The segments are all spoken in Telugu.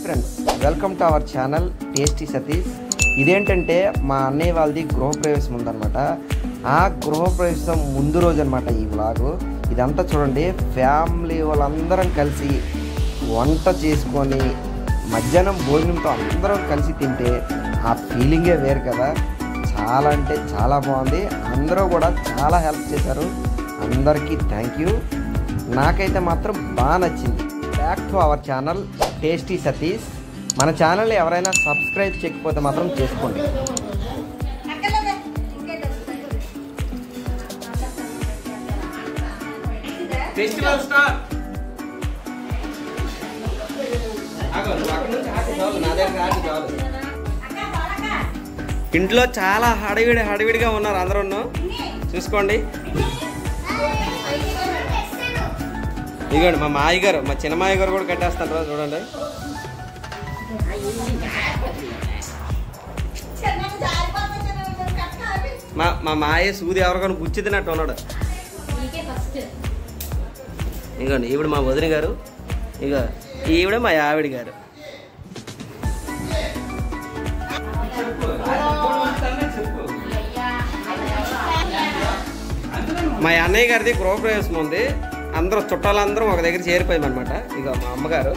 Friends, welcome to our channel tasty Satish. ఇదేంటంటే మా అన్నయ్య వాళ్ళది గృహప్రవేశం ఉందన్నమాట. ఆ గృహప్రవేశం ముందు రోజు అనమాట ఈ వ్లాగు. ఇదంతా చూడండి, ఫ్యామిలీ వాళ్ళందరం కలిసి వంట చేసుకొని మధ్యాహ్నం భోజనంతో అందరం కలిసి తింటే ఆ ఫీలింగే వేరు కదా. చాలా అంటే చాలా బాగుంది. అందరూ కూడా చాలా హెల్ప్ చేశారు. అందరికీ థ్యాంక్ యూ. నాకైతే మాత్రం బాగా నచ్చింది. Back to our channel tasty Satish. మన ఛానల్ ఎవరైనా సబ్స్క్రైబ్ చేయకపోతే మాత్రం చేసుకోండి. ఇంట్లో చాలా హడావిడిగా ఉన్నారు అందరూ. చూసుకోండి, ఇదిగోండి మా మాయ గారు, మా చిన్న మాయ గారు కూడా కట్టేస్తారు చూడండి. మా మాయ సూది ఎవరికైనా గుచ్చి తిన్నట్టు ఉన్నాడు. ఇదిగోండి ఈవిడ మా వదిన గారు, ఇక ఈవిడ మా ఆవిడ గారు. మా అన్నయ్య గారిది గృహప్రవేశం ఉంది. అందరూ చుట్టాలందరం ఒక దగ్గర చేరిపోయామన్నమాట. ఇక మా అమ్మగారు,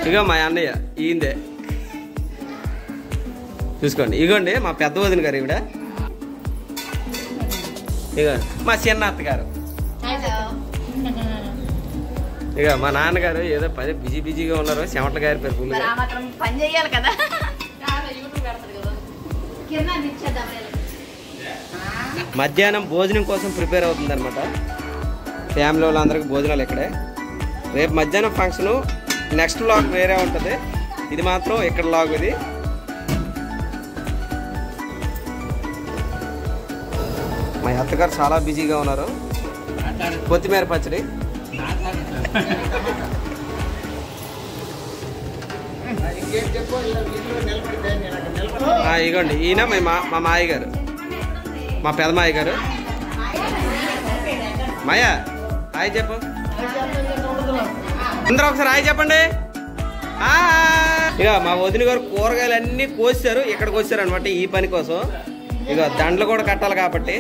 ఇక మా అన్నయ్య ఈయందే చూసుకోండి. ఇగోండి మా పెద్ద వదిన గారు ఈవిడ. ఇక మా చిన్న అత్తగారు. ఇక మా నాన్నగారు ఏదో బిజీగా ఉన్నారు. చెమటలు గారిపోయారు ఫుల్. మధ్యాహ్నం భోజనం కోసం ప్రిపేర్ అవుతుంది అనమాట. ఫ్యామిలీ వాళ్ళందరికీ భోజనాలు ఇక్కడే. రేపు మధ్యాహ్నం ఫంక్షను. నెక్స్ట్ వ్లాగ్ వేరే ఉంటుంది. ఇది మాత్రం ఇక్కడ వ్లాగ్. ఇది మా అత్తగారు చాలా బిజీగా ఉన్నారు. కొత్తిమీర పచ్చడి. ఇగోండి ఈయన మా మాయ గారు, మా పెదమాయ గారు. మాయా హాయ్ చెప్పు. అందరూ ఒకసారి హాయ్ చెప్పండి. ఇక మా వదిన గారు కూరగాయలు అన్నీ కోసారు, ఇక్కడికి వచ్చారు అనమాట ఈ పని కోసం. ఇక దండలు కూడా కట్టాలి కాబట్టి.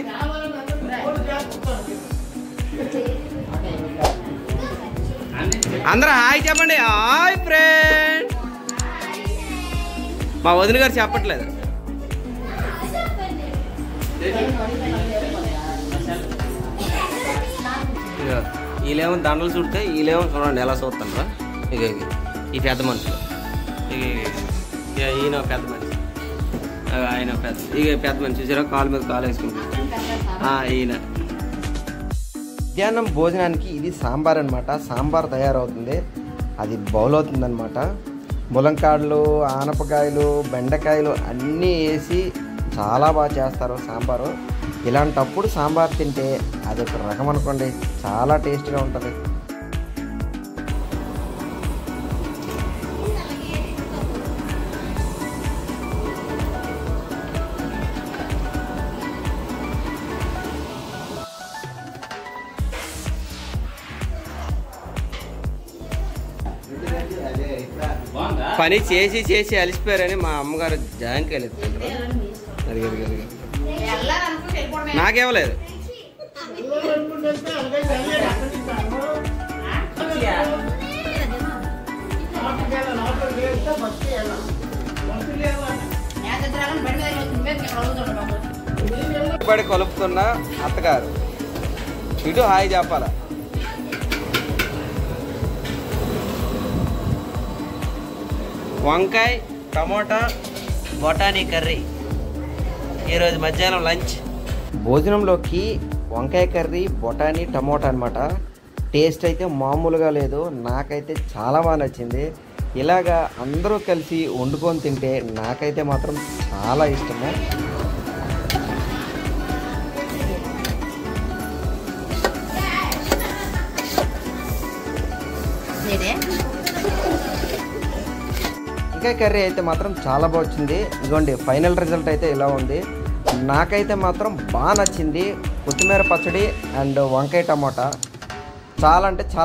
అందరూ హాయ్ చెప్పండి. Hi friend. మా వదిన గారు చెప్పట్లేదు. వీళ్ళేమో దండలు చుడితే వీళ్ళేమో చూడండి ఎలా చూస్తాను. ఇక ఈ పెద్ద మనుషులు. ఇక ఈయన పెద్ద మనిషి, ఆయన పెద్ద మనిషి చూసారా, కాలు మీద కాలు వేసుకుంటారు ఈయన. మధ్యాహ్నం భోజనానికి ఇది సాంబార్ అనమాట. సాంబార్ తయారవుతుంది, అది బౌల్ అవుతుంది అనమాట. ములంకాడలు, ఆనపకాయలు, బెండకాయలు అన్నీ వేసి చాలా బాగా చేస్తారు సాంబారు. ఇలాంటప్పుడు సాంబార్ తింటే అది ఒక రకం అనుకోండి, చాలా టేస్ట్గా ఉంటుంది. పని చేసి అలిసిపోయారని మా అమ్మగారు జాంకాయలు ఎత్తుకుంటారు. నాకేమలేదు. పడి కలుపుతున్న అత్తగారు ఇటు హాయ్ చెప్పాల. వంకాయ టమోటా బొటానీ కర్రీ ఈరోజు మధ్యాహ్నం లంచ్. భోజనంలోకి వంకాయ కర్రీ, బొటానీ, టమోటా అనమాట. టేస్ట్ అయితే మామూలుగా లేదు. నాకైతే చాలా బాగా నచ్చింది. ఇలాగా అందరూ కలిసి వండుకొని తింటే నాకైతే మాత్రం చాలా ఇష్టము. వంకాయ కర్రీ అయితే మాత్రం చాలా బాగా వచ్చింది. ఇదిగోండి ఫైనల్ రిజల్ట్ అయితే ఇలా ఉంది. నాకైతే మాత్రం బాగా నచ్చింది. కొత్తిమీర పచ్చడి అండ్ వంకాయ టమోటా చాలా అంటే చాలా